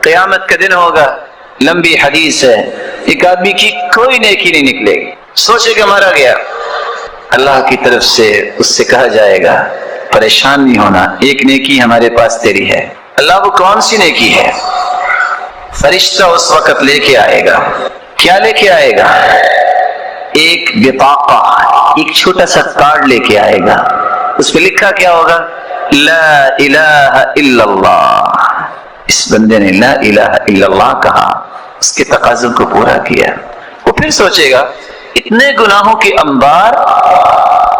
قیامت کا دن ہوگا، لمبی حدیث ہے، ایک آدمی کی کوئی نیکی نہیں نکلے گی، سوچے کہ مارا گیا، اللہ کی طرف سے اس سے کہا جائے گا پریشان نہیں ہونا، ایک نیکی ہمارے پاس تیری ہے۔ اللہ وہ کون سی نیکی ہے؟ فرشتہ اس وقت لے کے آئے گا، کیا لے کے آئے گا؟ ایک بطاقہ، ایک چھوٹا سا کارڈ لے کے آئے گا، اس پہ لکھا کیا ہوگا؟ لا الہ الا اللہ۔ اس بندے نے لا الہ الا اللہ کہا، اس کے تقاضوں کو پورا کیا۔ وہ پھر سوچے گا اتنے گناہوں کے انبار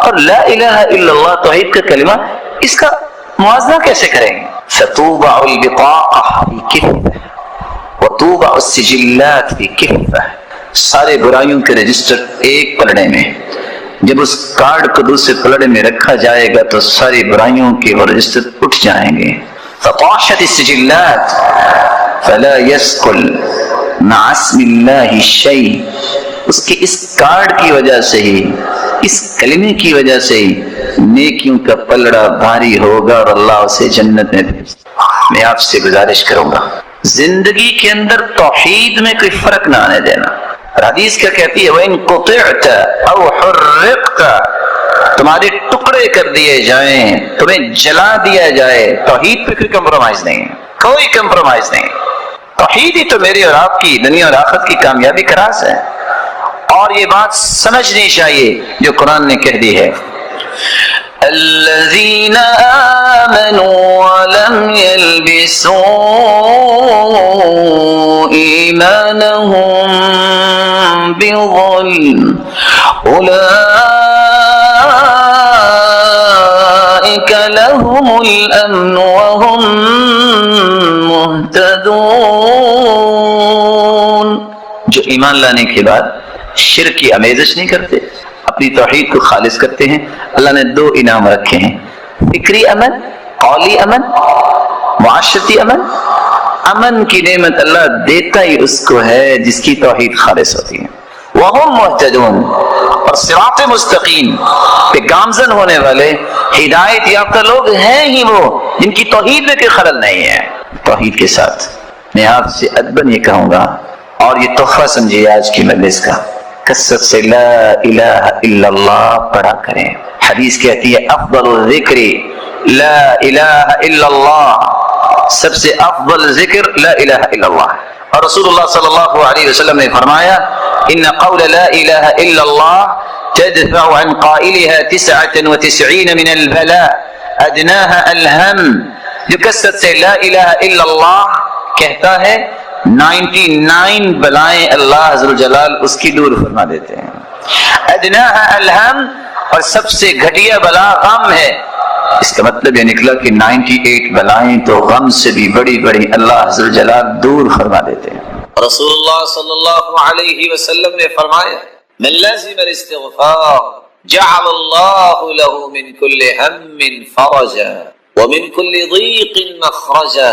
اور لا الہ الا اللہ توحید کا کلمہ، اس کا موازنہ کیسے کریں گے؟ فتوبع البطاقہ فی کفہ وتوبع السجلات فی کفہ، سارے برائیوں کے رجسٹر ایک پلڑے میں، جب اس کارڈ کو دوسرے پلڑے میں رکھا جائے گا تو ساری برائیوں کے وہ رجسٹر اٹھ جائیں گے۔ فطاشت السجلات فلا يثقل مع اسم اللہ شیء، اس کے اس کارڈ کی وجہ سے ہی، اس کلمے کی وجہ سے ہی نیکیوں کا پلڑا بھاری ہوگا اور اللہ اسے جنت میں بھیجے۔ میں آپ سے گزارش کروں گا زندگی کے اندر توحید میں کوئی فرق نہ آنے دینا۔ حدیث کیا کہتی ہے؟ وَإِن قُطِعْتَ أَوْ حُرِّقْتَ، تمہارے ٹکڑے کر دیے جائیں، تمہیں جلا دیا جائے، توحید پہ کوئی کمپرومائز نہیں ہے، کوئی کمپرومائز نہیں۔ توحید ہی تو میری اور آپ کی دنیا اور آخرت کی کامیابی کا راز ہے، اور یہ بات سمجھنی چاہیے جو قرآن نے کہہ دی ہے، الذین آمنوا ولم يلبسوا ایمانهم بظلم اولئک لهم الامن وهم مہتدون، جو ایمان لانے کے بعد شرک کی آمیزش نہیں کرتے، اپنی توحید کو خالص کرتے ہیں۔ اللہ نے دو انعام رکھے ہیں، فکری امن، قولی امن، معاشرتی امن۔ امن کی نعمت اللہ دیتا ہی اس کو ہے جس کی توحید خالص ہوتی ہے۔ وہم مہتدون، اور صراط مستقیم پہ گامزن ہونے والے ہدایت یافتہ لوگ ہیں ہی وہ جن کی توحید میں کوئی خلل نہیں ہے۔ توحید کے ساتھ میں آپ سے ادباً یہ کہوں گا، اور یہ تحفہ سمجھیے آج کی مجلس کا، کثرت سے لا الہ الا اللہ پڑھا کریں۔ حدیث کہتی ہے افضل الذکر لا الہ الا اللہ، سب سے افضل ذکر لا الہ الا اللہ۔ اور رسول اللہ صلی اللہ علیہ وسلم نے فرمایا ان قول لا الہ الا اللہ تدفع عن قائلها 99 من البلاء ادناها الہم، جو کثرت سے لا الہ الا اللہ کہتا ہے 99 بلائیں اللہ عز وجل اس کی دور فرما دیتے ہیں۔ ادناها الہم، اور سب سے گھٹیا بلا غم ہے۔ اس کا مطلب یہ نکلا کہ 98 بلائیں تو غم سے بھی بڑی بڑی اللہ عز وجل دور فرما دیتے ہیں۔ رسول اللہ صلی اللہ علیہ وسلم نے فرمایا من لازم الاستغفار جعل اللہ له من كل هم فرجا ومن كل ضيق مخرجا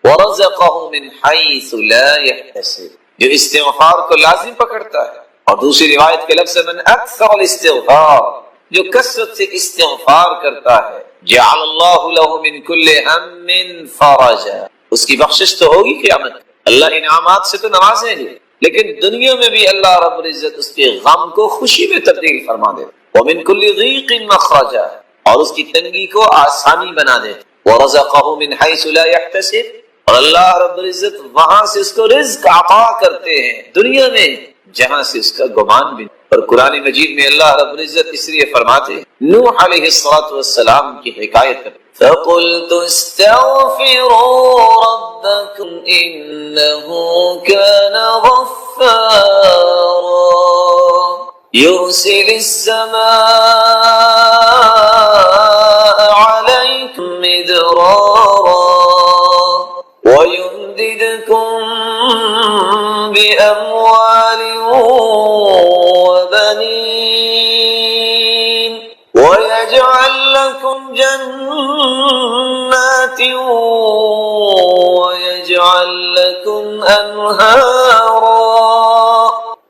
ورزقه من حيث لا يحتسب، جو استغفار کو لازم پکڑتا ہے، اور دوسری روایت کے لفظ من اکثر الاستغفار، جو کثرت سے استغفار کرتا ہے، جعل اللہ له من كل هم فرجا، اس کی بخشش تو ہوگی قیامت۔ اللہ انعامات سے تو نوازیں گے، لیکن دنیا میں بھی اللہ رب العزت اس کے غم کو خوشی میں تبدیل فرما دے، ومن كل ضيق مخرجا، اور اس کی تنگی کو آسانی بنا دے، ورزقه من حيث لا يحتسب، اور اللہ رب العزت وہاں سے اس کو رزق عطا کرتے ہیں دنیا میں جہاں سے اس کا گمان بھی۔ اور قرآن مجید میں اللہ رب العزت اس لیے فرماتے ہیں، نوح علیہ السلام کی حکایت کرتے، فَقُلْتُ اسْتَغْفِرُوا رَبَّكُمْ إِنَّهُ كَانَ غَفَّارًا يُرْسِلِ السَّمَاءَ عَلَيْكُمْ مِدْرَارًا وَيُمْدِدْكُمْ بِأَمْوَالٍ وَبَنِينَ وَيَجْعَلْ لَكُمْ جَنَّاتٍ وَيَجْعَلْ لَكُمْ أَنْهَارًا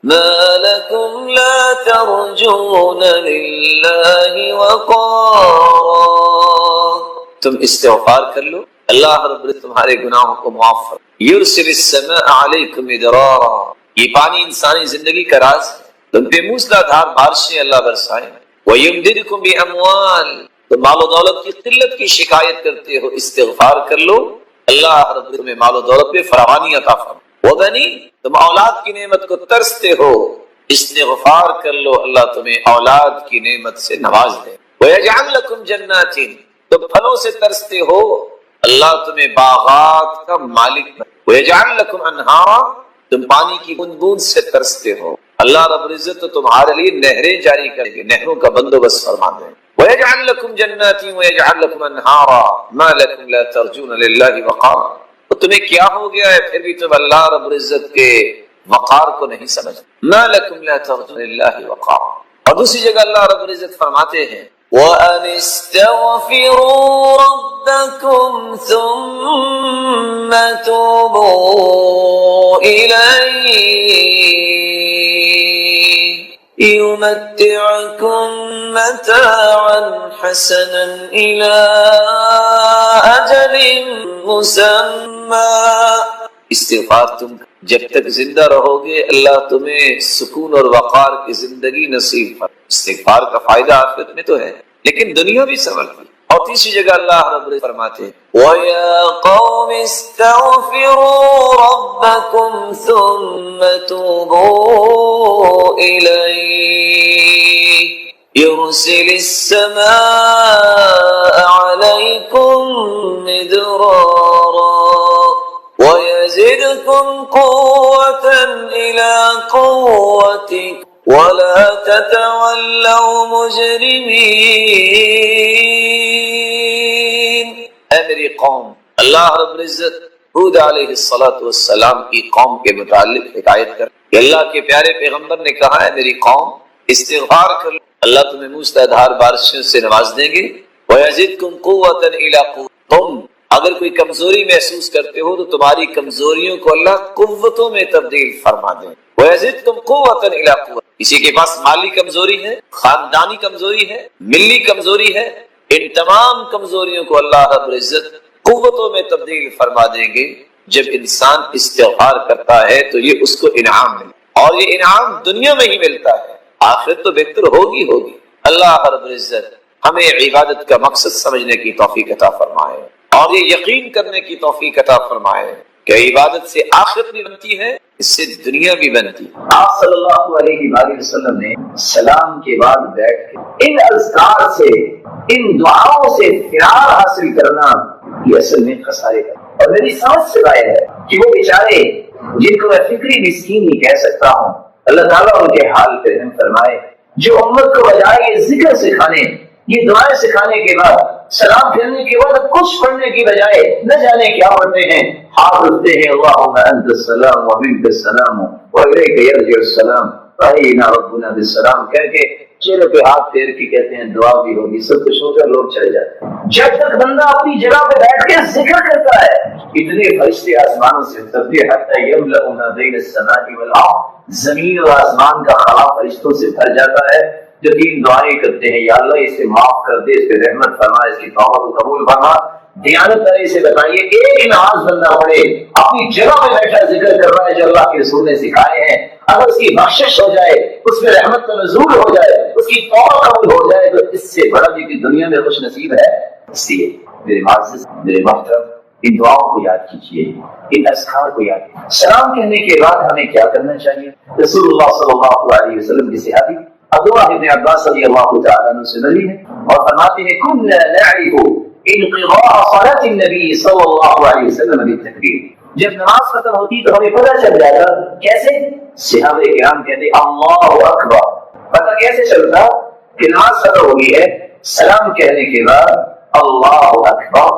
مَا لَكُمْ لَا تَرْجُونَ لِلَّهِ وَقَارًا۔ تم استغفار کر لو اللہ رب العزت تمہارے گناہوں کو معاف فرمائے۔ یرسل السماء علیکم مدرارا، یہ پانی انسانی زندگی کا راز ہے، تم پہ موسلا دھار بارشیں اللہ برسائے۔ وَيُمْدِدْكُمْ بِأَمْوَالٍ، تو مال و دولت کی قلت کی شکایت کرتے ہو، استغفار کر لو، اللہ رب العزت تمہیں مال و دولت پہ فراوانی عطا فرمائے۔ وَبَنِينَ، تم اولاد کی نعمت کو ترستے ہو، استغفار کر لو، اللہ تمہیں اولاد کی نعمت سے نواز دے۔ وَيَجْعَلْ لَكُمْ جَنَّاتٍ، تم پھلوں سے ترستے ہو، اللہ تمہیں باغات کا مالک بنے۔ وَيَجْعَلْ لَكُمْ أَنْهَارًا، تم پانی کی بوند بوند سے ترستے ہو، اللہ رب العزت تو تمہارے لیے نہریں جاری کریں گے، نہروں کا بندوبست فرما دیں۔ وَيَجْعَلْ لَكُمْ جَنَّاتٍ وَيَجْعَلْ لَكُمْ أَنْهَارًا مَا لَكُمْ لَا تَرْجُونَ لِلَّهِ وَقَارًا، تو تمہیں کیا ہو گیا ہے پھر بھی تم اللہ رب العزت کے وقار کو نہیں سمجھتے۔ مَا لَكُمْ لَا تَرْجُونَ لِلَّهِ وَقَارًا، اور دوسری جگہ اللہ رب العزت فرماتے ہیں وَأَنِ اسْتَغْفِرُوا رَبَّكُمْ ثُمَّ تُوبُوا إِلَيْهِ يُمَتِّعْكُمْ مَتَاعًا حَسَنًا إِلَىٰ أَجَلٍ مُّسَمًّى، استغفار تم جب تک زندہ رہو گے اللہ تمہیں سکون اور وقار کی زندگی نصیب فرمائے۔ استغفار کا فائدہ آخرت میں تو ہے لیکن دنیا بھی سنورتی۔ اور تیسری جگہ اللہ رب العزت فرماتے ہیں وَيَا قَوْمِ اسْتَغْفِرُوا رَبَّكُمْ ثُمَّ تُوبُوا إِلَيْهِ يُرْسِلِ السَّمَاءَ عَلَيْكُمْ مِدْرَارًا وَيَزِدْكُمْ قُوَّةً إِلَىٰ قُوَّتِكُمْ وَلَا تَتَوَلَّوْا مُجْرِمِينَ۔ اے میری قوم، اللہ رب العزت ہود علیہ السلام کی قوم کے متعلق حکایت کر کہ اللہ کے پیارے پیغمبر نے کہا ہے میری قوم استغفار کر لو، اللہ تمہیں موسلادھار بارشوں سے نواز دیں گے۔ وَيَزِدْكُمْ قُوَّةً إِلَىٰ قُوَّتِكُمْ، تم اگر کوئی کمزوری محسوس کرتے ہو تو تمہاری کمزوریوں کو اللہ قوتوں میں تبدیل فرما دیں۔ وَيَزِدْكُمْ قُوَّةً إِلَىٰ قُوَّتِكُمْ، کسی کے پاس مالی کمزوری ہے، خاندانی کمزوری ہے، ملی کمزوری ہے، ان تمام کمزوریوں کو اللہ رب العزت قوتوں میں تبدیل فرما دیں گے۔ جب انسان استغفار کرتا ہے تو یہ اس کو انعام ملتا ہے، اور یہ انعام دنیا میں ہی ملتا ہے، آخرت تو بہتر ہوگی۔ اللہ رب العزت ہمیں عبادت کا مقصد سمجھنے کی توفیق عطا فرمائے اور یہ یقین کرنے کی توفیق عطا فرمائے کہ عبادت سے آخرت بھی بنتی ہے، اس سے دنیا بھی بنتی ہے۔ آپ صلی اللہ علیہ وآلہ وسلم نے سلام کے بعد بیٹھ کے ان اذکار سے، ان دعاؤں سے فرار حاصل کرنا یہ اصل میں خسارے کا، اور میری سمجھ سے ظاہر ہے کہ وہ بیچارے جن کو میں فکری مسکین نہیں کہہ سکتا ہوں، اللہ تعالیٰ ان کے حال پہ رحم فرمائے، جو امت کو بجائے یہ ذکر سکھانے، یہ دعائیں سکھانے کے بعد، سلام پھیرنے کے بعد کچھ پڑھنے کی بجائے نہ جانے کیا پڑھتے ہیں، ہاتھ اٹھتے ہیں اللہم انت السلام ومنک السلام والیک یرجع السلام وحیینا ربنا بالسلام کہہ کے چہرے پہ ہاتھ پھیر کے کہتے ہیں دعا بھی ہوگی، سب کچھ ہو کر لوگ چلے جاتے ہیں۔ جب تک بندہ اپنی جگہ پہ بیٹھ کے ذکر کرتا ہے اتنے فرشتے آسمانوں سے اترتے حتی یملأ ما بین السماء والارض، زمین اور آسمان کا خلا فرشتوں سے بھر جاتا ہے جو تین دعائیں کرتے ہیں یا اللہ اسے معاف کر دے، اس پہ رحمت فرما، اس کی توبہ کو قبول فرما۔ دیانت داری سے بتائیے ایک نماز بندہ پڑھے اپنی جگہ پہ بیٹھا ذکر کر رہا ہے جو اللہ کے رسول نے سکھائے ہیں، اگر اس کی بخشش ہو جائے، اس میں رحمت کا نزول ہو جائے، اس کی توبہ قبول ہو جائے تو اس سے بڑا بھی دنیا میں خوش نصیب ہے۔ اس لیے میرے معزز، میرے محترم، ان دعاؤں کو یاد کیجیے، ان اذکار کو یاد کیجیے۔ سلام کہنے کے بعد ہمیں کیا کرنا چاہیے؟ رسول اللہ صلی اللہ علیہ وسلم کی صحابی عبداللہ ابن عباس رضی اللہ تعالیٰ عنہ سے نبی ہے اور فرماتے ہیں كنا نعرف انقضاء صلاة النبی صلی اللہ علیہ وسلم بالتکبیر، جب نماز ختم ہوتی تو ہمیں پتہ چل جاتا، کیسے؟ صحابہ کرام کہتے اللہ اکبر، پتہ کیسے چلتا کہ نماز ختم ہو گئی ہے؟ سلام کہنے کے بعد اللہ اکبر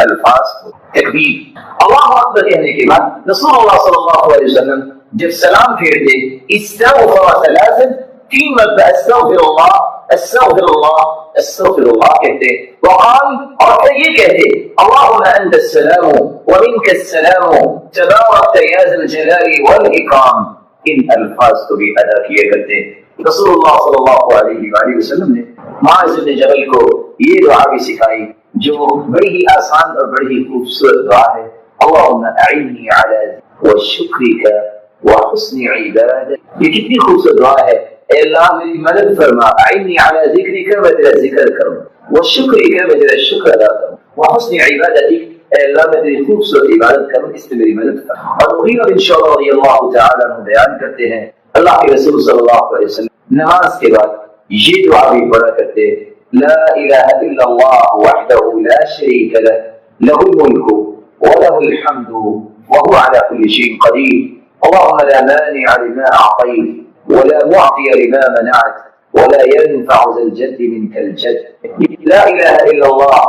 الفاظ تکبیر، اللہ اکبر کہنے کے بعد رسول اللہ صلی اللہ علیہ وسلم جب سلام پھیرتے استغفر ثلاثا، تین مرتبہ استغفر اللہ استغفر اللہ استغفر اللہ کہتے، وقال اور پھر یہ کہتے اللہم انت السلام ومنک السلام تبارکت یا ذا الجلال والاکرام، ان الفاظ کو بھی ادا کیے کرتے۔ رسول اللہ صلی اللہ علیہ وآلہ وسلم نے معاذ بن جبل کو یہ دعا بھی سکھائی جو بڑی ہی آسان اور بڑی ہی خوبصورت دعا ہے، اللہم اعنی علی وشکرک وحسن عبادت. یہ کتنی خوبصورت دعا ہے. اے اللہ میری مدد فرما، اعنی علی ذکرک، میں تیرا ذکر کروں، وشکرک، میں تیرا شکر ادا کروں، وحسن عبادتک، اے اللہ میں تیری خوبصورت عبادت کروں، اس میں میری مدد کر. اور مغیرہ بن شعبہ رضی اللہ تعالیٰ عنہ بیان کرتے ہیں اللہ کے رسول صلی اللہ علیہ وسلم نماز کے بعد یہ دعا بھی پڑھا کرتے، لا الہ الا اللہ وحدہ لا شریک لہ، لہ الملک وله الحمد وهو على كل شيء قدير، اللهم لا مانع لما اعطيت ولا معطي لما منعت ولا ينفع ذا الجد منك الجد. لا الہ الا اللہ،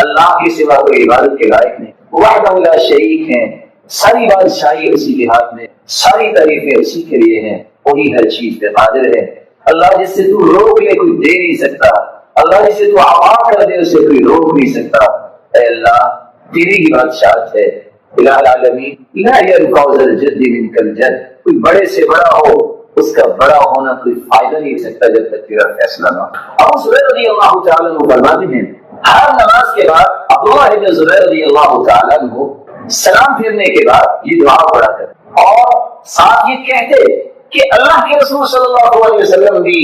اللہ کے سوا کوئی عبادت کے لائق نہیں، وحدہ لا شریک ہیں، ساری بادشاہی اسی کے ہاتھ میں، ساری تعریفیں اسی کے لیے ہیں، وہی ہر چیز پہ قادر ہے. اللہ جس سے تو روک لے کوئی دے نہیں سکتا، اللہ جس سے تو عطا کر دے اسے کوئی روک نہیں سکتا. اے اللہ تیری ہی بادشاہت ہے. الہ العالمین لا ينفع ذا الجد منك الجد، کوئی بڑے سے بڑا ہو اس کا بڑا ہونا کوئی فائدہ نہیں سکتا جب تک تیرا فیصلہ نہ ہو. ابو زبیر رضی اللہ تعالیٰ عنہ فرماتے ہیں ہر نماز کے بعد عبداللہ بن زبیر رضی اللہ تعالیٰ عنہ سلام پھیرنے کے بعد یہ دعا پڑھا کرتے اور ساتھ یہ کہتے کہ اللہ کے رسول صلی اللہ علیہ وسلم بھی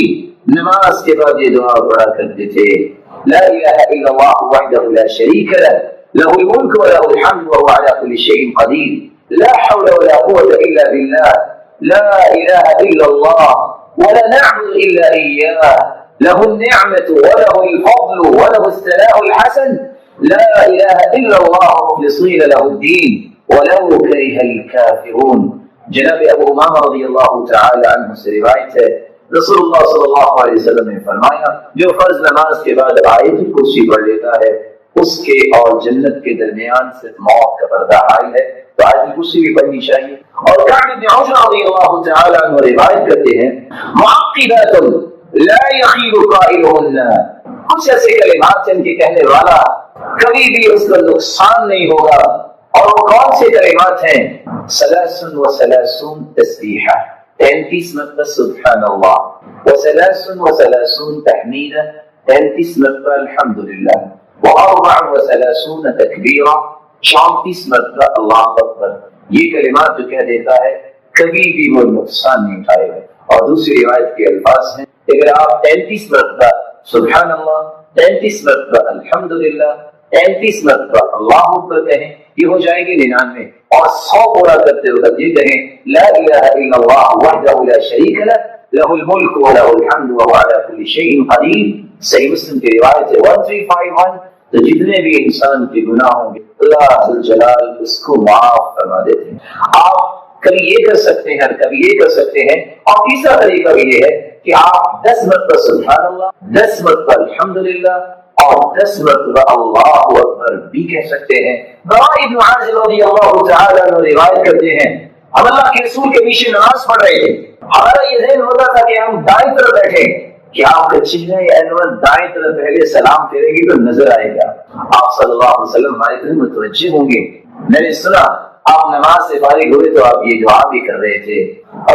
نماز کے بعد یہ دعا پڑھا کرتے تھے، لا الہ الا اللہ وحدہ لا شریک لہ، لہ الملک ولہ الحمد وهو على كل شيء قدیر، لا حول ولا قوة الا بالله، لا الہ الا اللہ ولا نعبد الا اياه، له النعمة وله الفضل وله الثناء الحسن، لا الہ الا اللہ مخلصین له الدین ولو کرہ الکافرون. جناب ابو امامہ رضی اللہ تعالی عنہ سے روایت ہے رسول اللہ صلی اللہ علیہ وسلم نے فرمایا جو فرض نماز کے بعد آیت الکرسی پڑھ لیتا ہے اس کے اور جنت کے درمیان صرف موت کا پردہ حائل ہے، تو آیت الکرسی بھی پڑھنی چاہیے. اور کعب بن عجرہ رضی اللہ تعالی عنہ روایت کرتے ہیں معقبات لا يخيب قائلهن، کچھ ایسے کلمات جن کے کہنے والا کبھی بھی اس کا نقصان نہیں ہوگا. اور وہ کون سے کلمات ہیں؟ ثلاث و ثلاثون تسبیحہ، 33 مرتبہ سبحان اللہ، و ثلاث و ثلاثون تحمیدہ، 33 مرتبہ الحمدللہ، و اربع و ثلاثون تکبیرہ، 34 مرتبہ اللہ اکبر. یہ کلمات جو کہہ دیتا ہے کبھی بھی وہ نقصان نہیں اٹھائے گا. اور دوسری روایت کے الفاظ ہیں اگر آپ 33 مرتبہ سبحان اللہ، 33 مرتبہ الحمدللہ، 33 مرتبہ اللہ اکبر کہیں یہ ہو جائے گی 99. اور 100 پورا کرتے وقت یہ کہیں لا الہ الا اللہ وحدہ لا شریک لہ، لہ الملک ولہ الحمد وهو على كل شيء قدیر. صحیح مسلم کی روایت ہے 1351. تو جتنے بھی انسان کے گناہ ہوں گے اللہ ذوالجلال اس کو معاف فرما دیتے ہیں. آپ کبھی یہ کر سکتے ہیں اور کبھی یہ کر سکتے ہیں. اور تیسرا طریقہ بھی یہ ہے کہ آپ 10 مرتبہ سبحان اللہ، 10 مرتبہ الحمدللہ اور 10 مرتبہ اللہ اکبر بھی کہہ سکتے ہیں. براء بن عازب رضی اللہ تعالی عنہ روایت کرتے ہیں ہم اللہ کے رسول کے پیچھے نماز پڑھ رہے تھے، ہمارا یہ ذہن ہوتا تھا کہ ہم دائیں طرف بیٹھے کہ آپ کا چہرہ انور دائیں طرف پہلے سلام پھیرے گی تو نظر آئے گا، آپ صلی اللہ علیہ وسلم ہماری طرف متوجہ ہوں گے. میں نے سنا آپ نماز سے فارغ ہوئے تو آپ یہ دعا بھی کر رہے تھے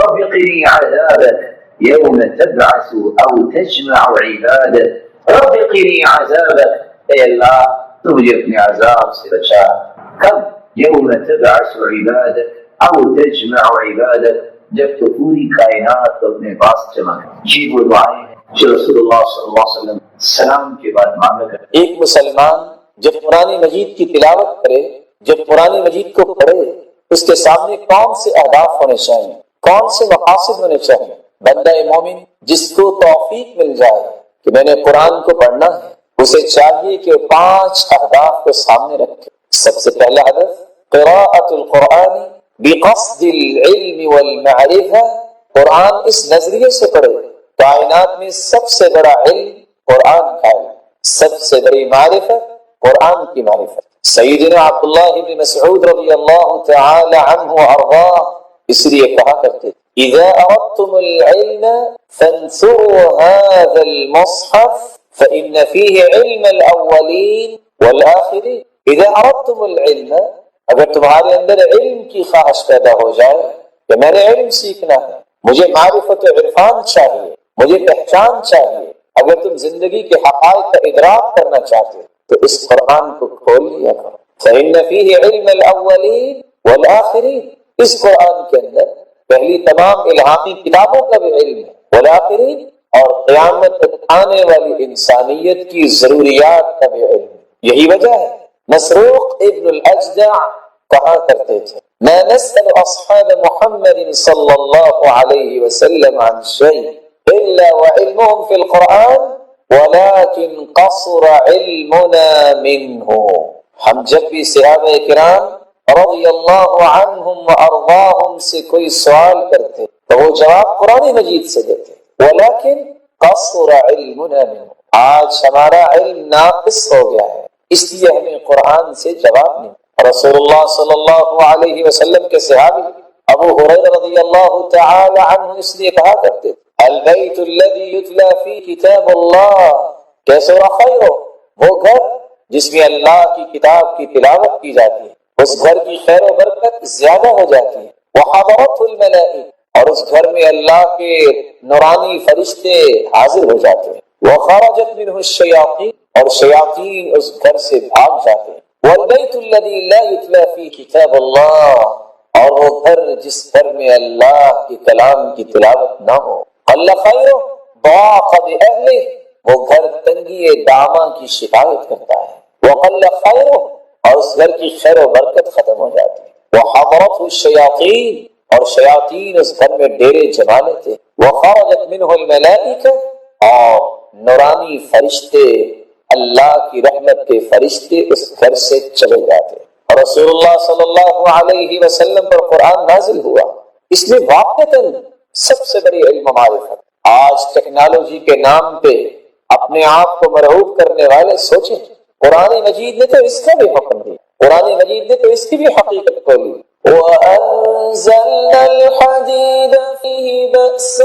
رب قنی عذابک یوم تبعث او تجمع عبادک، رب قنی عذابک، اے اللہ تو مجھے اپنے عذاب سے بچا. کب؟ یوم تبعث عبادک او تجمع عبادک، جب تو پوری کائنات کو اپنے پاس جمع کر. یہ وہ دعائیں ہیں جو رسول اللہ صلی اللہ علیہ وسلم سلام کے بعد مانگا کرتے. ایک مسلمان جب قرآن مجید کی تلاوت کرے، جب قرآن مجید کو پڑھے، اس کے سامنے کون سے اہداف ہونے چاہیے، کون سے مقاصد ہونے چاہیے؟ بندہ مومن جس کو توفیق مل جائے کہ میں نے قرآن کو پڑھنا ہے، اسے چاہیے کہ 5 اہداف کو سامنے رکھے. سب سے پہلا ہدف قراءۃ القرآن بقصد العلم والمعرفہ، قرآن اس نظریے سے پڑھے کائنات میں سب سے بڑا علم قرآن کا علم، سب سے بڑی معرفت قرآن کی معرفت. سیدنا عبداللہ بن مسعود رضی اللہ تعالی عنہ وارضاہ اس لیے کہا کرتے اذا اردتم العلم فانثروا هذا المصحف فان فيه علم الاولین والآخرین. اذا اردتم العلم، اگر تمہارے اندر علم کی خواہش پیدا ہو جائے کہ میں نے علم سیکھنا ہے، مجھے معرفت و عرفان چاہیے، مجھے پہچان چاہیے، اگر تم زندگی کے حقائق کا ادراک کرنا چاہتے ہو تو اس قرآن کو کھول لیا کرو۔ فإن فيه علم الأولين والآخرين، اس قرآن کے اندر پہلی تمام الہامی کتابوں کا بھی علم ہے، والآخرین، اور قیامت تک آنے والی انسانیت کی ضروریات کا بھی علم ہے۔ یہی وجہ ہے مسروق ابن الاجدع کہا کرتے تھے ما نسأل اصحاب محمد صلی اللہ علیہ وسلم عن شيء الا وعلمهم في القرآن ولكن قصر علمنا منه۔ ہم جب بھی صحابہ کرام رضی اللہ عنہم وارضاہم سے کوئی سوال کرتے تو وہ جواب قرآن مجید سے دیتے، ولیکن قصر علمنا منه، آج ہمارا علم ناقص ہو گیا ہے اس لیے ہمیں قرآن سے جواب نہیں۔ رسول اللہ صلی اللہ علیہ وسلم کے صحابی ابو ہریرہ رضی اللہ تعالی عنہ اس لیے کہا کرتے البیت الذی یتلی فی کتاب اللہ کیسر خیر، وہ گھر جس میں اللہ کی کتاب کی تلاوت کی جاتی ہے اس گھر کی خیر و برکت زیادہ ہو جاتی ہے۔ وحضرت الملائکہ، اور اس گھر میں اللہ کے نورانی فرشتے حاضر ہو جاتے ہیں۔ وخرجت منہ الشیاطین، اور شیاطین اس گھر سے بھاگ جاتے ہیں۔ والبیت الذی لا یتلی فی کتاب اللہ، اور وہ گھر جس گھر میں اللہ کے کلام کی تلاوت نہ ہو، قل خیرہ ضاق بأہلہ، وہ گھر تنگی داماں کی شکایت کرتا ہے۔ وقل خیرہ، اور اس گھر کی خیر و برکت ختم ہو جاتی ہے۔ وحضرت الشیاطین، اور شیاطین اس گھر میں ڈیرے جما لیتے۔ وخرجت منہ الملائکہ، اور نورانی فرشتے اللہ کی رحمت کے فرشتے اس گھر سے چلے جاتے۔ اور رسول اللہ صلی اللہ علیہ وسلم پر قرآن نازل ہوا، اس میں واقعتاً سب سے بڑی علم و معرفت۔ آج ٹیکنالوجی کے نام پہ اپنے آپ کو مرعوب کرنے والے سوچیں، قرآن مجید نے تو اس کا بھی حکم دیا، قرآن مجید نے تو اس کی بھی حقیقت کھولی۔ وَأَنزَلْنَا الْحَدِيدَ فِيهِ بَأْسٌ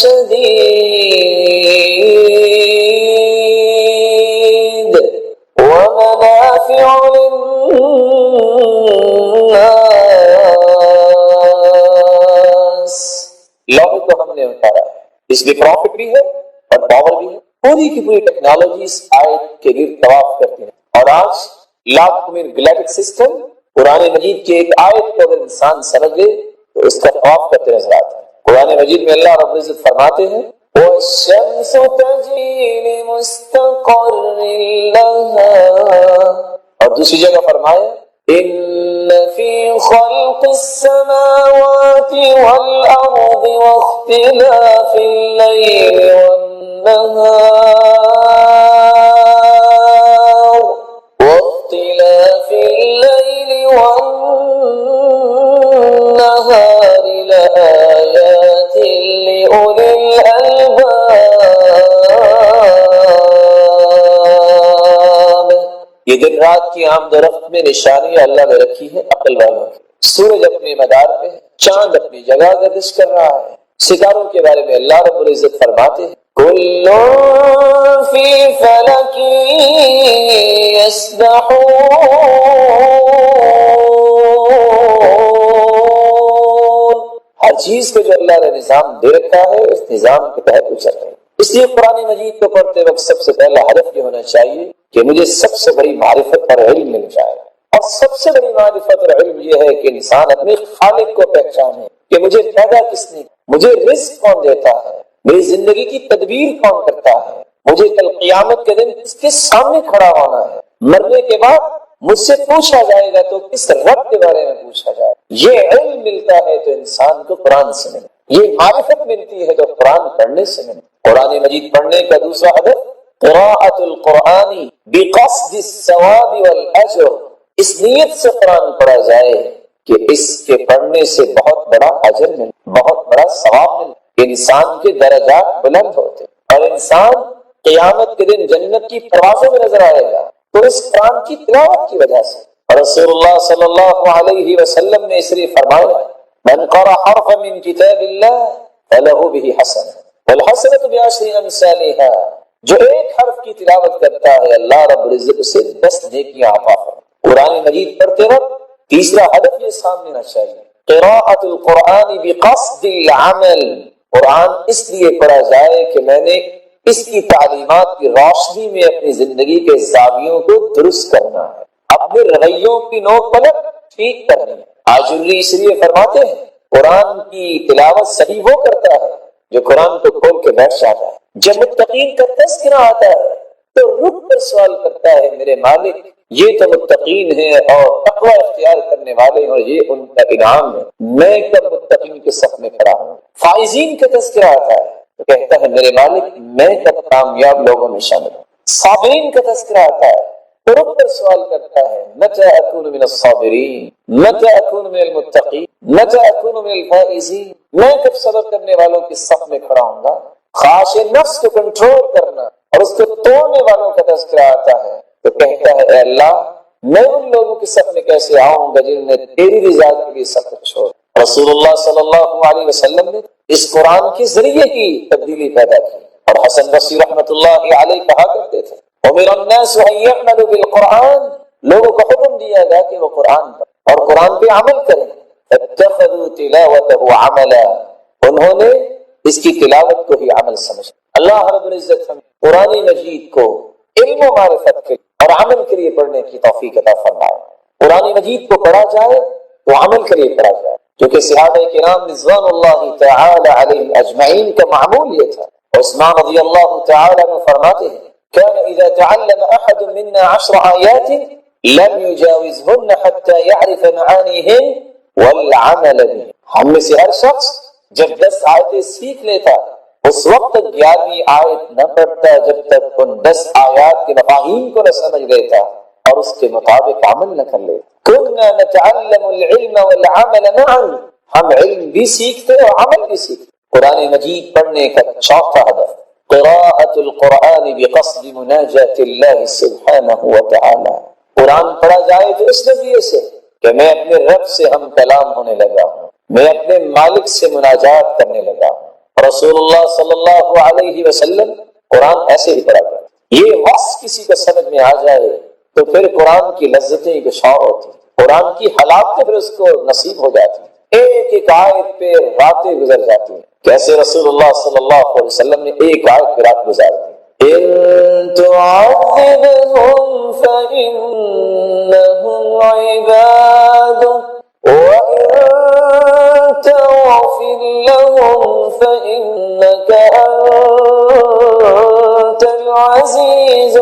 شَدِيدٌ وَمَنَافِعُ لِلنَّاسِ، لوہے کو ہم نے اتارا ہے، اس میں پروفٹ بھی ہے اور پاور بھی ہے۔ پوری کی پوری ٹیکنالوجی اس آیت کے گرد طواف کرتی ہے، اور آج لاکھ میں گلیکٹک سسٹم قرآن مجید کی ایک آیت کو اگر انسان سمجھ لے تو اس کا طواف کرتے نظر آتا ہے۔ قرآن مجید میں اللہ رب العزت فرماتے ہیں وَالشَّمْسُ تَجْرِي لِمُسْتَقَرٍّ لَهَا، اور دوسری جگہ فرمایا إِنَّ فِي خَلْقِ السَّمَاوَاتِ وَالْأَرْضِ وَاخْتِلَافِ اللَّيْلِ وَالنَّهَارِ لَآيَاتٍ لِأُولِي الْأَلْبَابِ، یہ دن رات کی آمد و رفت میں نشانیاں اللہ نے رکھی ہے عقل والوں کی۔ سورج اپنے مدار پہ ہے، چاند اپنی جگہ گردش کر رہا ہے، ستاروں کے بارے میں اللہ رب العزت فرماتے ہیں کل فی فلک یسبحون، ہر چیز کو جو اللہ نے نظام دے رکھا ہے اس نظام کے تحت وہ چل رہے ہیں۔ اس لیے قرآن مجید کو پڑھتے وقت سب سے پہلا ہدف یہ ہونا چاہیے کہ مجھے سب سے بڑی معرفت اور علم مل جائے، اور سب سے بڑی معرفت اور علم یہ ہے کہ انسان اپنے خالق کو پہچانے کہ مجھے پیدا کس نے، مجھے رزق کون دیتا ہے، میری زندگی کی تدبیر کون کرتا ہے، مجھے کل قیامت کے دن کس کے سامنے کھڑا ہونا ہے، مرنے کے بعد مجھ سے پوچھا جائے گا تو کس رب کے بارے میں پوچھا جائے۔ یہ علم ملتا ہے تو انسان کو قرآن سے ملے، یہ معرفت ملتی ہے تو قرآن پڑھنے سے ملے۔ قرآن مجید پڑھنے کا دوسرا ہدف قراءۃ القرآن بقصد الثواب والاجر، اس نیت سے قرآن پڑھا جائے کہ اس کے پڑھنے سے بہت بڑا اجر ملے، بہت بڑا ثواب ملے، انسان کے درجات بلند ہوتے اور انسان قیامت کے دن جنت کی پروازوں میں نظر آئے گا تو اس قرآن کی تلاوت کی وجہ سے۔ اور رسول اللہ صلی اللہ علیہ وسلم نے اس لیے فرمایا من قرأ حرفا من کتاب اللہ فلہ بہ حسنہ والحسنۃ بعشر امثالها، جو ایک حرف کی تلاوت کرتا ہے اللہ رب العزت اسے 10 نیکیاں عطا فرماتا ہے۔ قرآن مجید پڑھتے وقت تیسرا ہدف یہ سامنے آنا چاہیے قراءۃ القرآن بقصد العمل، قرآن اس لیے پڑھا جائے کہ میں نے اس کی تعلیمات کی روشنی میں اپنی زندگی کے زاویوں کو درست کرنا ہے، اپنے رویوں کی نوک پلک ٹھیک کرنی ہے۔ آجری اس لیے فرماتے ہیں قرآن کی تلاوت صحیح وہ کرتا ہے جو قرآن کو کھول کے بیٹھ جاتا ہے۔ جب متقین کا تذکرہ آتا ہے تو رک کر سوال کرتا ہے میرے مالک یہ تو متقین ہیں اور تقوی اختیار کرنے والے ہیں اور یہ ان کا انعام ہے، میں کب متقین کے صف میں کھڑا ہوں؟ فائزین کا تذکرہ آتا ہے تو کہتا ہے میرے مالک میں کب کامیاب لوگوں میں شامل ہوں۔ صابرین کا تذکرہ آتا ہے تو رک کر سوال کرتا ہے متى اكون من الصابرین، متى اكون من المتقین، متى اكون من الفائزین، میں کب صبر کرنے والوں کے صف میں کھڑا ہوں گا؟ خواہش نفس کو کنٹرول کرنا اور اس کو توڑنے والوں کا تذکرہ آتا ہے تو کہتا ہے اے اللہ میں ان لوگوں کے صف میں کیسے آؤں گا جنہوں نے تیری رضا کے لیے سب کچھ چھوڑا۔ رسول اللہ صلی اللہ علیہ وسلم نے اس قرآن کے ذریعے کی تبدیلی پیدا کی، اور حسن بصری رحمۃ اللہ علیہ کہا کرتے تھے امر الناس ان يعملوا بالقرآن، لوگوں کو حکم دیا گیا کہ وہ قرآن پر اور قرآن پہ عمل کریں، اتخذوا تلاوته عملا، انہوں نے اس کی تلاوت کو ہی عمل سمجھا۔ اللہ رب العزت ہمیں قرآن مجید کو علم و معرفت کے اور عمل کے لیے پڑھنے کی توفیق عطا فرمائے۔ قرآن مجید کو پڑھا جائے تو عمل کے لیے پڑھا جائے، کیونکہ صحابہ کرام رضوان اللہ تعالی علیہم اجمعین کا معمول یہ تھا۔ عثمان رضی اللہ تعالی عنہ فرماتے ہیں كان اذا تعلم احد منا 10 آیات لم يجاوزهن حتى يعرف معانيهن والعمل بهن، ہم میں سے ہر شخص جب 10 آیتیں سیکھ لیتا اس وقت تک 11ویں آیت نہ پڑھتا جب تک ان 10 آیات کے مفاہیم کو نہ سمجھ لیتا اور اس کے مطابق عمل نہ کر لیتا۔ كنا نتعلم العلم والعمل معا، ہم علم بھی سیکھتے اور عمل بھی سیکھتے۔ قرآن مجید پڑھنے کا چوتھا ہدف قراءۃ القرآن بقصد مناجاة اللہ سبحانہ وتعالی، قرآن پڑھا جائے تو اس نظریے سے کہ میں اپنے رب سے ہم کلام ہونے لگا ہوں، میں اپنے مالک سے مناجات کرنے لگا ہوں۔ رسول اللہ صلی اللہ علیہ وسلم قرآن ایسے ہی پڑھا کرتے۔ یہ وصف کسی کو سمجھ میں آ جائے تو پھر قرآن کی لذتیں گشار ہوتی، قرآن کی حلاوتیں پھر اس کو نصیب ہو جاتی، ایک ایک آیت پہ راتیں گزر جاتی ہیں، کیسے رسول اللہ صلی اللہ علیہ وسلم نے ایک آیت پہ رات گزار دی۔ إن تعذبهم فإنهم عبادك وإن تغفر لهم فإنك أنت العزيز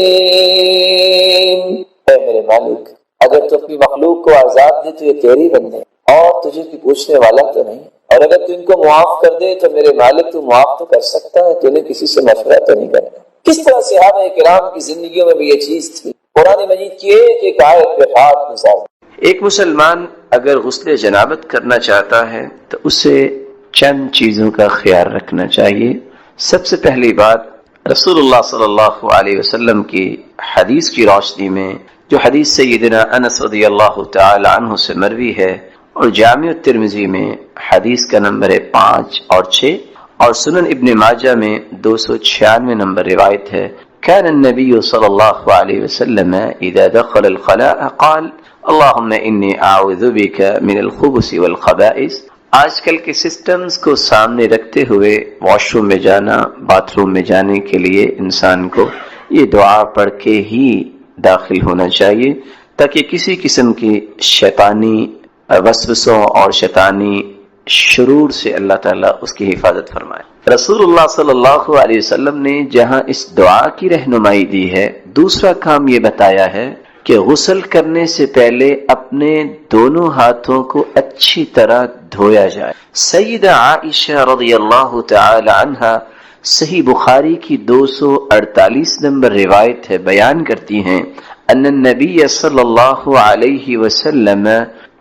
الحكيم۔ اے میرے مالک اگر تو اپنی مخلوق کو عذاب دے تو یہ تیری بندے اور تجھے کوئی پوچھنے والا تو نہیں، اور اگر تو ان کو معاف کر دے تو میرے مالک تو معاف تو کر سکتا ہے، تو انہیں کسی سے مشورہ تو نہیں کرنا۔ کس طرح صحابہ کرام کی زندگیوں میں بھی یہ چیز تھی، قرآن مجید کی ایک ایک آیت پہ ہاتھ گزار۔ ایک مسلمان اگر غسل جنابت کرنا چاہتا ہے تو اسے چند چیزوں کا خیال رکھنا چاہیے۔ سب سے پہلی بات رسول اللہ صلی اللہ علیہ وسلم کی حدیث کی روشنی میں، جو حدیث سیدنا انس رضی اللہ تعالی عنہ سے مروی ہے اور جامع الترمذی میں حدیث کا نمبر ہے 5 اور 6 اور سنن ابن ماجہ میں 296 نمبر روایت ہے۔ كان النبي صلى الله عليه وسلم إذا دخل الخلاء قال اللهم إني أعوذ بك من الخبث والخبائث۔ آج کل کے سسٹمز کو سامنے رکھتے ہوئے واش روم میں جانا، باتھ روم میں جانے کے لیے انسان کو یہ دعا پڑھ کے ہی داخل ہونا چاہیے تاکہ کسی قسم کی شیطانی وسوسوں اور شیطانی شرور سے اللہ تعالیٰ اس کی حفاظت فرمائے۔ رسول اللہ صلی اللہ علیہ وسلم نے جہاں اس دعا کی رہنمائی دی ہے، دوسرا کام یہ بتایا ہے کہ غسل کرنے سے پہلے اپنے دونوں ہاتھوں کو اچھی طرح دھویا جائے۔ سیدہ عائشہ رضی اللہ تعالی عنہا صحیح بخاری کی 248 نمبر روایت ہے، بیان کرتی ہیں ان النبی صلی اللہ علیہ وسلم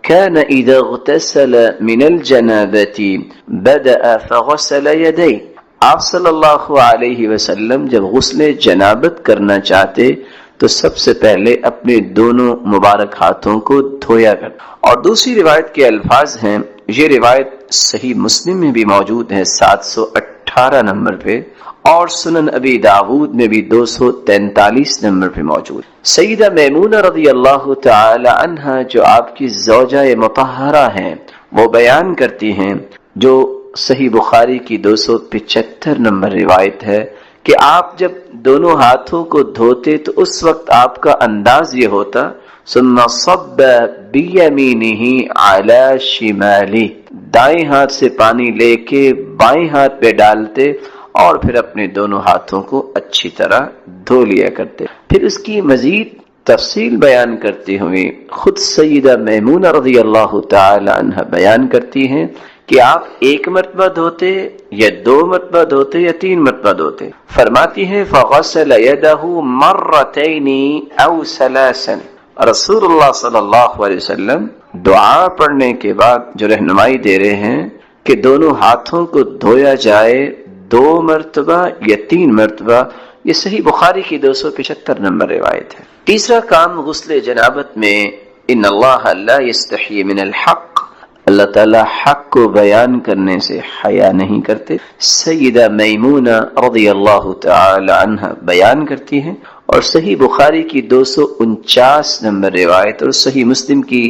كان اذا اغتسل من الجنابة بدأ فغسل يديه۔ آپ صلی اللہ علیہ وسلم جب غسل جنابت کرنا چاہتے تو سب سے پہلے اپنے دونوں مبارک ہاتھوں کو دھویا کر۔ اور دوسری روایت کے الفاظ ہیں، یہ روایت صحیح مسلم میں بھی موجود ہے 718 نمبر پہ، اور سنن ابی داود میں بھی 243 نمبر پہ موجود۔ سیدہ میمونہ رضی اللہ تعالی عنہا جو آپ کی زوجہ مطہرہ ہیں، وہ بیان کرتی ہیں جو صحیح بخاری کی 275 نمبر روایت ہے کہ آپ جب دونوں ہاتھوں کو دھوتے تو اس وقت آپ کا انداز یہ ہوتا ثم صب بیمینہ علی شمالی، دائیں ہاتھ سے پانی لے کے بائیں ہاتھ پہ ڈالتے اور پھر اپنے دونوں ہاتھوں کو اچھی طرح دھو لیا کرتے۔ پھر اس کی مزید تفصیل بیان کرتے ہوئے خود سیدہ میمونہ رضی اللہ تعالی عنہ بیان کرتی ہیں کہ آپ ایک مرتبہ دھوتے یا 2 مرتبہ دھوتے یا 3 مرتبہ دھوتے۔ فرماتی ہیں فغسل یدہ مرتین او ثلاثا، رسول اللہ صلی اللہ علیہ وسلم دعا پڑھنے کے بعد جو رہنمائی دے رہے ہیں کہ دونوں ہاتھوں کو دھویا جائے 2 مرتبہ یا 3 مرتبہ، یہ صحیح بخاری کی 275 نمبر روایت ہے۔ تیسرا کام غسل جنابت میں ان اللہ لا یستحی من الحق، اللہ تعالیٰ حق کو بیان کرنے سے حیا نہیں کرتے۔ سیدہ میمونہ رضی اللہ تعالی عنہ بیان کرتی ہیں، اور صحیح بخاری کی 249 نمبر روایت اور صحیح مسلم کی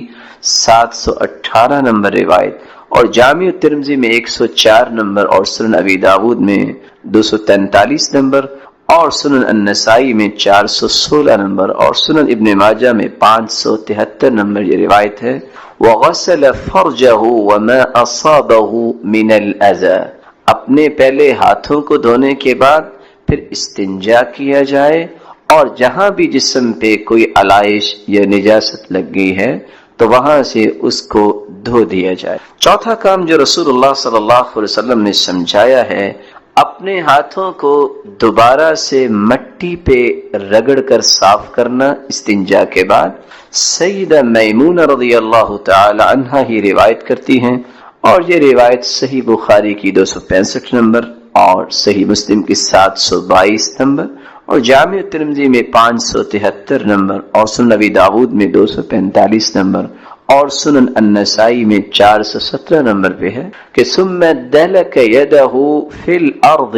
718 نمبر روایت اور جامع ترمذی میں 104 نمبر اور سنن ابی داود میں 243 نمبر اور سنن النسائی میں 416 نمبر اور سنن ابن ماجہ میں 573 نمبر یہ روایت ہے۔ وغسل فرجہ وما اصابہ من الاذى، اپنے پہلے ہاتھوں کو دھونے کے بعد پھر استنجا کیا جائے اور جہاں بھی جسم پہ کوئی علائش یا نجاست لگ گئی ہے تو وہاں سے اس کو دھو دیا جائے۔ چوتھا کام جو رسول اللہ صلی اللہ علیہ وسلم نے سمجھایا ہے، اپنے ہاتھوں کو دوبارہ سے مٹی پہ رگڑ کر صاف کرنا استنجا کے بعد۔ سیدہ میمونہ رضی اللہ تعالی عنہ ہی روایت کرتی ہیں، اور یہ روایت صحیح بخاری کی 265 نمبر اور صحیح مسلم کی 722 نمبر اور جامع ترمذی میں 573 نمبر اور سنن نبی داود میں 245 نمبر اور سنن النسائی میں 417 نمبر پہ ہے کہ ثم دلک یدہ فی الارض،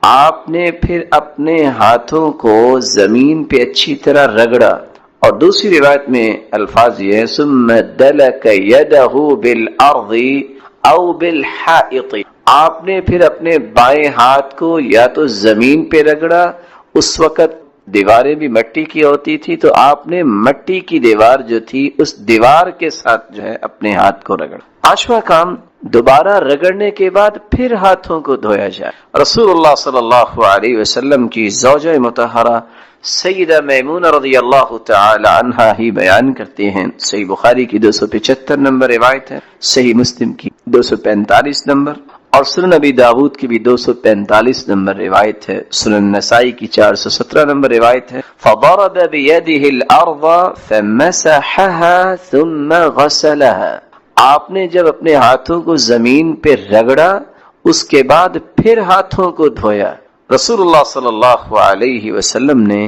آپ نے پھر اپنے ہاتھوں کو زمین پہ اچھی طرح رگڑا، اور دوسری روایت میں الفاظ یہ ہے ثم دلک یدہ بالارض او بالحائط، آپ نے پھر اپنے بائیں ہاتھ کو یا تو زمین پہ رگڑا، اس وقت دیواریں بھی مٹی کی ہوتی تھی تو آپ نے مٹی کی دیوار جو تھی اس دیوار کے ساتھ جو ہے اپنے ہاتھ کو رگڑا۔ پانچواں کام، دوبارہ رگڑنے کے بعد پھر ہاتھوں کو دھویا جائے۔ رسول اللہ صلی اللہ علیہ وسلم کی زوجہ مطہرہ سیدہ میمونہ رضی اللہ تعالی عنہا ہی بیان کرتے ہیں، صحیح بخاری کی 275 نمبر روایت ہے، صحیح مسلم کی 245 نمبر اور سنن ابی داود کی بھی 245 نمبر روایت ہے، سنن نسائی کی 417 نمبر روایت ہے۔ فضرب بيده الارض فمسحها ثم غسلها، آپ نے جب اپنے ہاتھوں کو زمین پہ رگڑا اس کے بعد پھر ہاتھوں کو دھویا۔ رسول اللہ صلی اللہ علیہ وسلم نے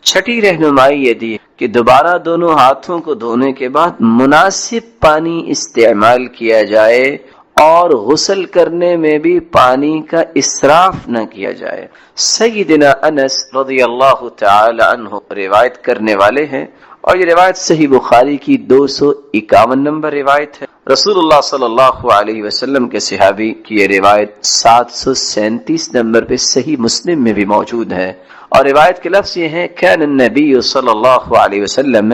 چھٹی رہنمائی یہ دی کہ دوبارہ دونوں ہاتھوں کو دھونے کے بعد مناسب پانی استعمال کیا جائے اور غسل کرنے میں بھی پانی کا اسراف نہ کیا جائے۔ سیدنا انس رضی اللہ تعالی عنہ روایت کرنے والے ہیں، اور یہ روایت صحیح بخاری کی 251 نمبر روایت ہے۔ رسول اللہ صلی اللہ علیہ وسلم کے صحابی کی یہ روایت 737 نمبر پہ صحیح مسلم میں بھی موجود ہے، اور روایت کے لفظ یہ ہیں کان النبی صلی اللہ علیہ وسلم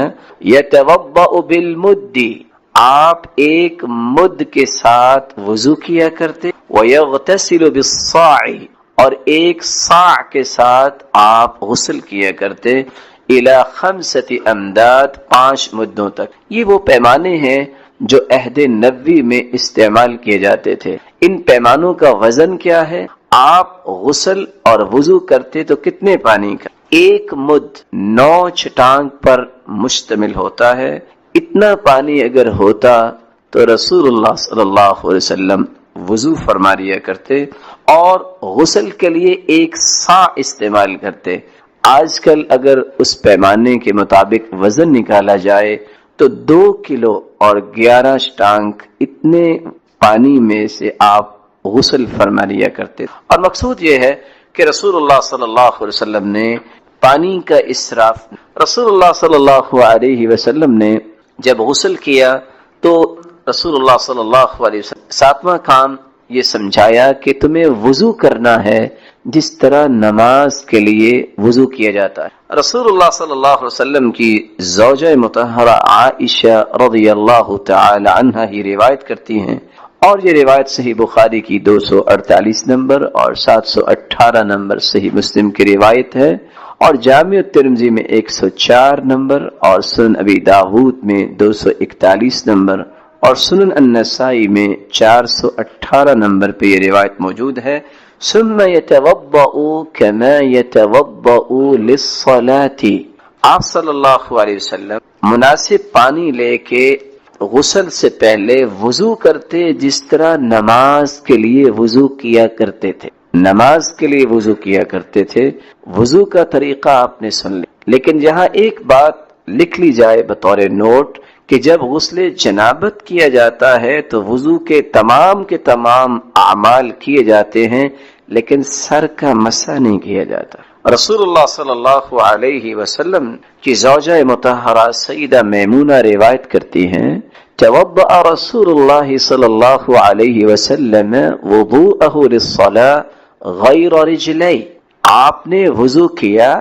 یتوضأ بالمد، آپ ایک مد کے ساتھ وضو کیا کرتے، وَيَغْتَسِلُ بِالصَّاعِ، اور ایک صاع کے ساتھ آپ غسل کیا کرتے، اِلَى 5 امداد، 5 مدوں تک۔ یہ وہ پیمانے ہیں جو عہد نبوی میں استعمال کیے جاتے تھے۔ ان پیمانوں کا وزن کیا ہے؟ آپ غسل اور وضو کرتے تو کتنے پانی کا؟ 1 مد 9 چٹانگ پر مشتمل ہوتا ہے۔ اتنا پانی اگر ہوتا تو رسول اللہ صلی اللہ علیہ وسلم وضو فرما لیا کرتے اور غسل کے لیے 1 صاع استعمال کرتے۔ آج کل اگر اس پیمانے کے مطابق وزن نکالا جائے تو 2 کلو اور 11 ٹانک اتنے پانی میں سے آپ غسل فرما لیا کرتے، اور مقصود یہ ہے کہ رسول اللہ صلی اللہ علیہ وسلم نے پانی کا اسراف، رسول اللہ صلی اللہ علیہ وسلم نے جب غسل کیا تو رسول اللہ صلی اللہ علیہ وسلم 7واں کام یہ سمجھایا کہ تمہیں وضو کرنا ہے جس طرح نماز کے لیے وضو کیا جاتا ہے۔ رسول اللہ صلی اللہ علیہ وسلم کی زوجہ مطہرہ عائشہ رضی اللہ تعالی عنہا ہی روایت کرتی ہیں، اور یہ روایت صحیح بخاری کی 248 نمبر اور 718 نمبر، صحیح مسلم کی روایت ہے، اور جامع الترمذی میں 104 نمبر اور سنن ابی داود میں 241 نمبر اور سنن النسائی میں 418 نمبر پہ یہ روایت موجود ہے۔ ثم يتوضأ كما يتوضأ للصلاة، آپ صلی اللہ علیہ وسلم مناسب پانی لے کے غسل سے پہلے وضو کرتے جس طرح نماز کے لیے وضو کیا کرتے تھے۔ نماز کے لیے وضو کیا کرتے تھے، وضو کا طریقہ آپ نے سن لیا، لیکن یہاں ایک بات لکھ لی جائے بطور نوٹ کہ جب غسل جنابت کیا جاتا ہے تو وضو کے تمام اعمال کیے جاتے ہیں، لیکن سر کا مسح نہیں کیا جاتا۔ رسول اللہ صلی اللہ علیہ وسلم کی زوجہ مطہرہ سیدہ میمونہ روایت کرتی ہیں، توضأ رسول اللہ صلی اللہ علیہ وسلم وضوءہ للصلاة غیر رجلی، آپ نے وضو کیا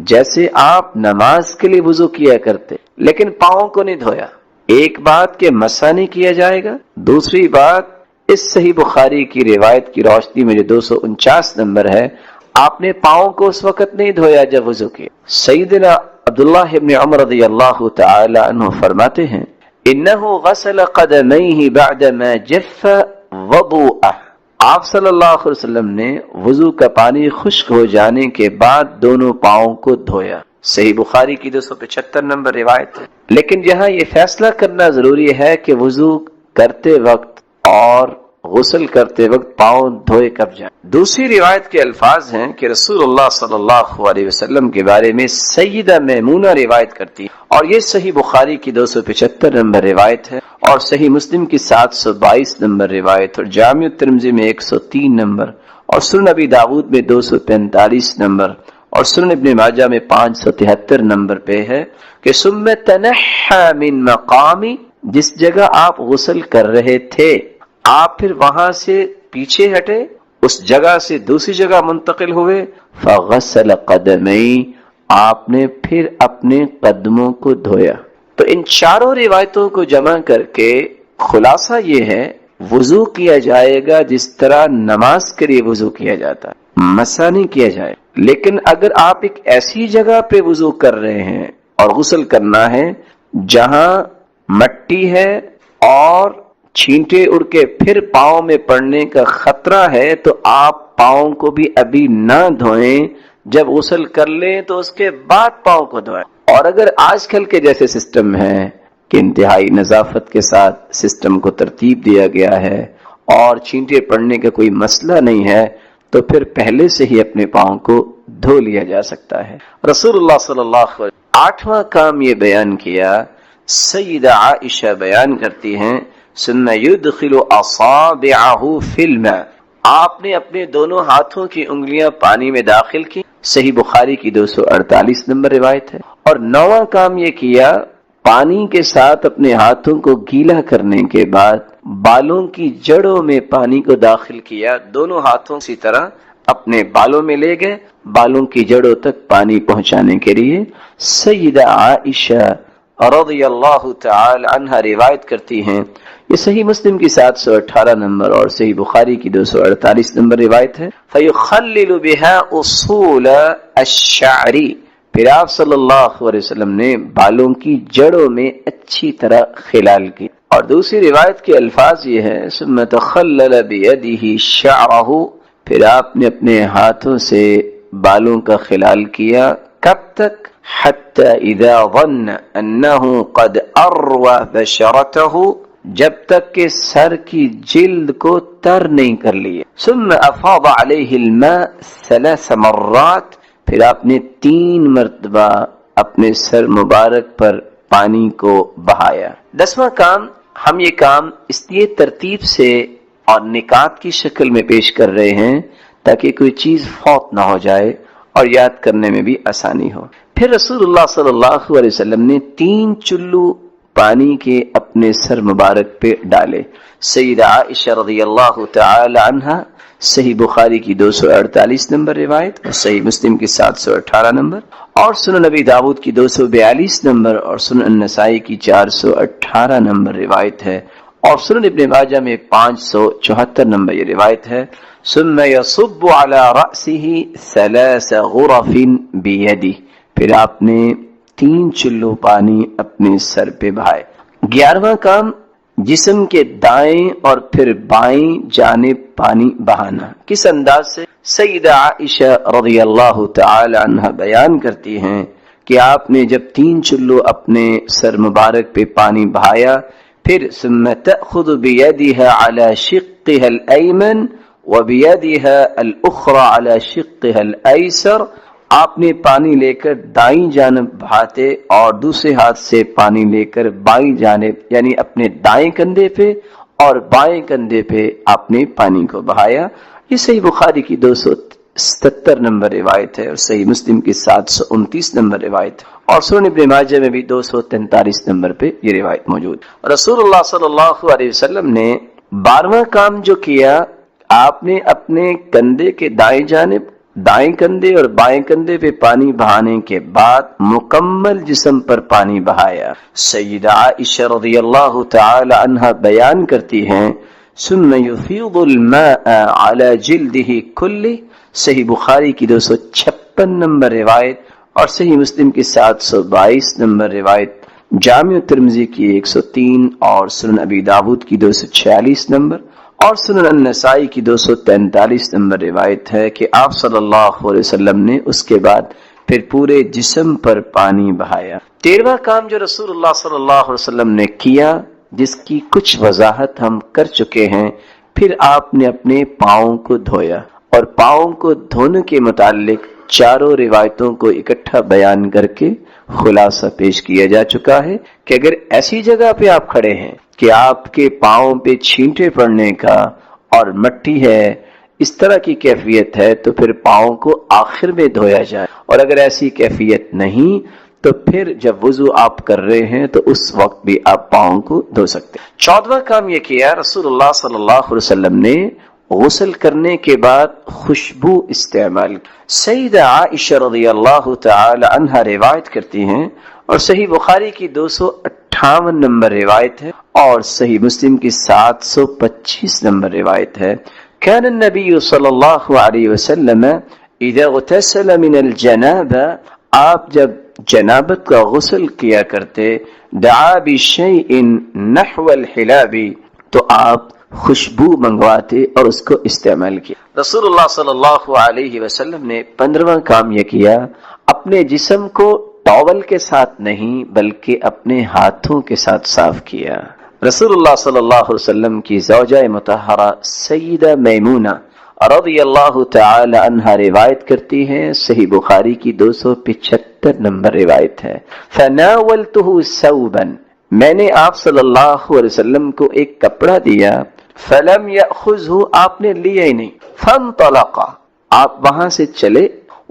جیسے آپ نماز کے لیے وضو کیا کرتے، لیکن پاؤں کو نہیں دھویا۔ ایک بات کہ مسح نہیں کیا جائے گا، دوسری بات اس صحیح بخاری کی روایت کی روشنی میں جو 249 نمبر ہے، آپ نے پاؤں کو اس وقت نہیں دھویا جب وضو کیا۔ سیدنا عبداللہ ابن عمر رضی اللہ تعالی عنہ فرماتے ہیں، انہ غسل قدمیہ بعدما جف وضوءہ، آپ صلی اللہ علیہ وسلم نے وضو کا پانی خشک ہو جانے کے بعد دونوں پاؤں کو دھویا۔ صحیح بخاری کی 275 نمبر روایت ہے۔ لیکن یہاں یہ فیصلہ کرنا ضروری ہے کہ وضو کرتے وقت اور غسل کرتے وقت پاؤں دھوئے کب جائیں۔ دوسری روایت کے الفاظ ہیں کہ رسول اللہ صلی اللہ علیہ وسلم کے بارے میں سیدہ میمونہ روایت کرتی ہے، اور یہ صحیح بخاری کی 275 نمبر روایت ہے، اور صحیح مسلم کی 722 نمبر روایت، اور جامع الترمذی میں 103 نمبر، اور سنن ابی داود میں 245 نمبر، اور سنن ابن ماجہ میں 573 نمبر پہ ہے کہ ثم تنحى من مقامی، جس جگہ آپ غسل کر رہے تھے آپ پھر وہاں سے پیچھے ہٹے، اس جگہ سے دوسری جگہ منتقل ہوئے، فغسل قدمی، آپ نے پھر اپنے قدموں کو دھویا۔ تو ان چاروں روایتوں کو جمع کر کے خلاصہ یہ ہے، وضو کیا جائے گا جس طرح نماز کے لیے وضو کیا جاتا ہے، مسح نہیں کیا جائے۔ لیکن اگر آپ ایک ایسی جگہ پہ وضو کر رہے ہیں اور غسل کرنا ہے جہاں مٹی ہے اور چھینٹے اڑ کے پھر پاؤں میں پڑنے کا خطرہ ہے، تو آپ پاؤں کو بھی ابھی نہ دھوئیں، جب غسل کر لیں تو اس کے بعد پاؤں کو دھوئیں۔ اور اگر آج کل کے جیسے سسٹم ہے کہ انتہائی نظافت کے ساتھ سسٹم کو ترتیب دیا گیا ہے اور چھینٹے پڑنے کا کوئی مسئلہ نہیں ہے، تو پھر پہلے سے ہی اپنے پاؤں کو دھو لیا جا سکتا ہے۔ رسول اللہ صلی اللہ علیہ وسلم 8واں کام یہ بیان کیا، سیدہ عائشہ بیان کرتی ہیں، ثم يدخل اصابعه في الماء، آپ نے اپنے دونوں ہاتھوں کی انگلیاں پانی میں داخل کی، صحیح بخاری کی 248 نمبر روایت ہے۔ اور 9واں کام یہ کیا، پانی کے ساتھ اپنے ہاتھوں کو گیلا کرنے کے بعد بالوں کی جڑوں میں پانی کو داخل کیا، دونوں ہاتھوں اسی طرح اپنے بالوں میں لے گئے، بالوں کی جڑوں تک پانی پہنچانے کے لیے۔ سیدہ عائشہ رضی اللہ تعالی عنہا روایت کرتی ہیں، یہ صحیح مسلم کی 718 نمبر اور صحیح بخاری کی 248 نمبر روایت ہے، فَيُخَلِّلُ بِهَا أُصُولَ الشَّعْرِ، پھر آپ صلی اللہ علیہ وسلم نے بالوں کی جڑوں میں اچھی طرح خلال کی۔ اور دوسری روایت کے الفاظ یہ ہے، ثُمَّ تَخَلَّلَ بِيَدِهِ شَعْرَهُ، پھر آپ نے اپنے ہاتھوں سے بالوں کا خلال کیا، کب تک؟ حَتَّى إِذَا ظَنَّ أَنَّهُ قَدْ أَرْوَى بَشَرَتَهُ، جب تک کہ سر کی جلد کو تر نہیں کر لیے۔ ثم افاض علیہ الماء 3 مرات، پھر آپ نے 3 مرتبہ اپنے سر مبارک پر پانی کو بہایا۔ 10واں کام، ہم یہ کام اس لیے ترتیب سے اور نکات کی شکل میں پیش کر رہے ہیں تاکہ کوئی چیز فوت نہ ہو جائے اور یاد کرنے میں بھی آسانی ہو۔ پھر رسول اللہ صلی اللہ علیہ وسلم نے 3 چلو پانی کے اپنے سر مبارک پہ ڈالے۔ سیدہ عائشہ رضی اللہ تعالی عنہا، صحیح بخاری کی 248 نمبر روایت اور صحیح مسلم کی 718 نمبر اور سنن نبی داؤد کی 242 نمبر اور سنن النسائی کی 418 نمبر روایت ہے، اور سنن ابن ماجہ میں 574 نمبر یہ روایت ہے۔ ثم يصب على رأسه 3 غرف بيده، پھر آپ نے 3 چلو پانی اپنے سر پہ بہائے۔ 11واں کام، جسم کے دائیں اور پھر بائیں جانب پانی بہانا۔ کس انداز سے؟ سیدہ عائشہ رضی اللہ تعالی عنہ بیان کرتی ہیں کہ آپ نے جب 3 چلو اپنے سر مبارک پہ پانی بہایا، پھر ثم تأخذ بيدها على شقها الأيمن وبيدها الأخرى على شقها الأيسر، آپ نے پانی لے کر دائیں جانب بہاتے اور دوسرے ہاتھ سے پانی لے کر بائیں جانب یعنی اپنے دائیں کندھے پہ اور بائیں کندھے پہ آپ نے پانی کو بہایا۔ یہ صحیح بخاری کی 277 نمبر روایت ہے اور صحیح مسلم کی 729 نمبر روایت ہے، اور سنن ابن ماجہ میں بھی 243 نمبر پہ یہ روایت موجود۔ رسول اللہ صلی اللہ علیہ وسلم نے 12واں کام جو کیا، آپ نے اپنے کندھے کے دائیں جانب، دائیں کندھے اور بائیں کندھے پہ پانی بہانے کے بعد مکمل جسم پر پانی بہایا۔ سیدہ عائشہ رضی اللہ تعالی عنہ بیان کرتی ہیں ثم يفيض الماء على جلده كله، صحیح بخاری کی 256 نمبر روایت اور صحیح مسلم کی 722 نمبر روایت، جامع ترمذی کی 103 اور سنن ابی داؤد کی 246 نمبر اور سنن النسائی کی 243 نمبر روایت ہے کہ آپ صلی اللہ علیہ وسلم نے اس کے بعد پھر پورے جسم پر پانی بہایا۔ 13واں کام جو رسول اللہ صلی اللہ علیہ وسلم نے کیا، جس کی کچھ وضاحت ہم کر چکے ہیں، پھر آپ نے اپنے پاؤں کو دھویا، اور پاؤں کو دھونے کے متعلق چاروں روایتوں کو اکٹھا بیان کر کے خلاصہ پیش کیا جا چکا ہے کہ اگر ایسی جگہ پہ آپ کھڑے ہیں کہ آپ کے پاؤں پہ چھینٹے پڑنے کا اور مٹی ہے، اس طرح کی کیفیت ہے، تو پھر پاؤں کو آخر میں دھویا جائے، اور اگر ایسی کیفیت نہیں تو پھر جب وضو آپ کر رہے ہیں تو اس وقت بھی آپ پاؤں کو دھو سکتے ہیں۔ 14واں کام یہ کیا، رسول اللہ صلی اللہ علیہ وسلم نے غسل کرنے کے بعد خوشبو استعمال کی۔ سیدہ عائشہ رضی اللہ تعالی عنہ روایت کرتی ہیں اور صحیح بخاری کی 258 نمبر روایت ہے اور صحیح مسلم کی 725 نمبر روایت ہے، كان النبي صلی اللہ علیہ وسلم اذا اغتسل من الجنابہ، آپ جب جنابت کا غسل کیا کرتے، دعا بشیء نحو الحلاب، تو آپ خوشبو منگواتے اور اس کو استعمال کیا۔ رسول اللہ صلی اللہ علیہ وسلم نے 15واں کام یہ کیا، اپنے جسم کو ٹاول کے ساتھ نہیں بلکہ اپنے ہاتھوں کے ساتھ صاف کیا۔ رسول اللہ صلی اللہ علیہ وسلم کی زوجہ مطہرہ سیدہ میمونہ رضی اللہ تعالی عنہ روایت کرتی ہیں، صحیح بخاری کی 275 نمبر روایت ہے، فناولته ثوبا، میں نے آپ صلی اللہ علیہ وسلم کو ایک کپڑا دیا، فلم یأخذہ، آپ نے لیا ہی نہیں، فانطلق، آپ وہاں سے چلے،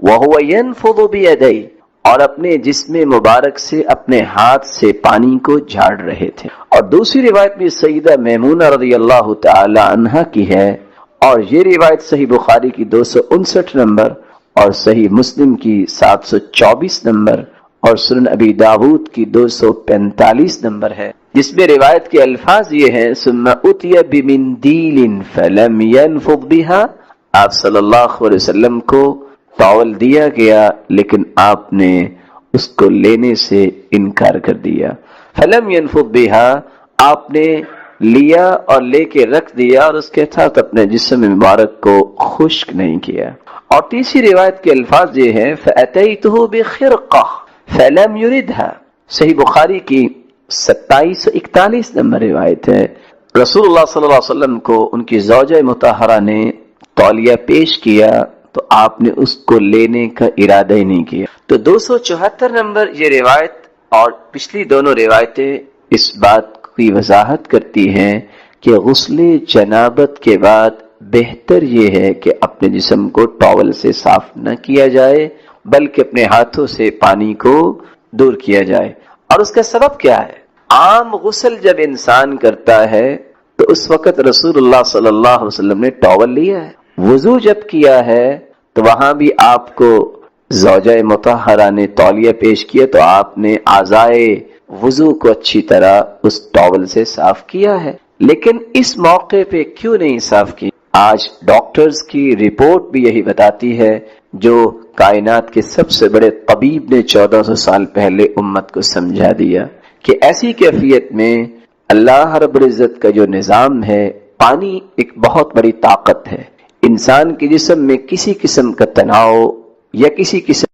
وہو ینفض بیدیہ، اور اپنے جسم مبارک سے اپنے ہاتھ سے پانی کو جھاڑ رہے تھے۔ اور دوسری روایت بھی سیدہ میمونہ رضی اللہ تعالی عنہ کی ہے، اور یہ روایت صحیح بخاری کی 259 نمبر اور صحیح مسلم کی 724 نمبر اور سنن ابی داؤد کی 245 نمبر ہے، جس میں روایت کے الفاظ یہ ہیں، ثم اتی بمندیل فلم ينفض بها، آپ صلی اللہ علیہ وسلم کو ٹاول دیا گیا لیکن آپ نے اس کو لینے سے انکار کر دیا، فلم ينفض بها، آپ نے لیا اور لے کے رکھ دیا اور اس کے ساتھ اپنے جسم مبارک کو خشک نہیں کیا۔ اور تیسری روایت کے الفاظ یہ ہیں، فأتيته بخرقة فلم يردها، صحیح بخاری کی 2741 نمبر روایت ہے، رسول اللہ صلی اللہ علیہ وسلم کو ان کی زوجہ مطہرہ نے تولیہ پیش کیا تو آپ نے اس کو لینے کا ارادہ ہی نہیں کیا۔ تو 274 نمبر یہ روایت اور پچھلی دونوں روایتیں اس بات کی وضاحت کرتی ہیں کہ غسل جنابت کے بعد بہتر یہ ہے کہ اپنے جسم کو ٹاول سے صاف نہ کیا جائے بلکہ اپنے ہاتھوں سے پانی کو دور کیا جائے۔ اور اس کا سبب کیا ہے؟ عام غسل جب انسان کرتا ہے تو اس وقت رسول اللہ صلی اللہ علیہ وسلم نے ٹاول لیا ہے. وضو جب کیا ہے تو وہاں بھی آپ کو زوجہ مطہرہ نے تولیہ پیش کیا تو آپ نے اعضائے وضو کو اچھی طرح اس ٹاول سے صاف کیا ہے. لیکن اس موقع پہ کیوں نہیں صاف کی؟ آج ڈاکٹرز کی رپورٹ بھی یہی بتاتی ہے، جو کائنات کے سب سے بڑے طبیب نے 1400 سال پہلے امت کو سمجھا دیا کہ ایسی کیفیت میں اللہ رب العزت کا جو نظام ہے، پانی ایک بہت بڑی طاقت ہے. انسان کے جسم میں کسی قسم کا تناؤ یا کسی قسم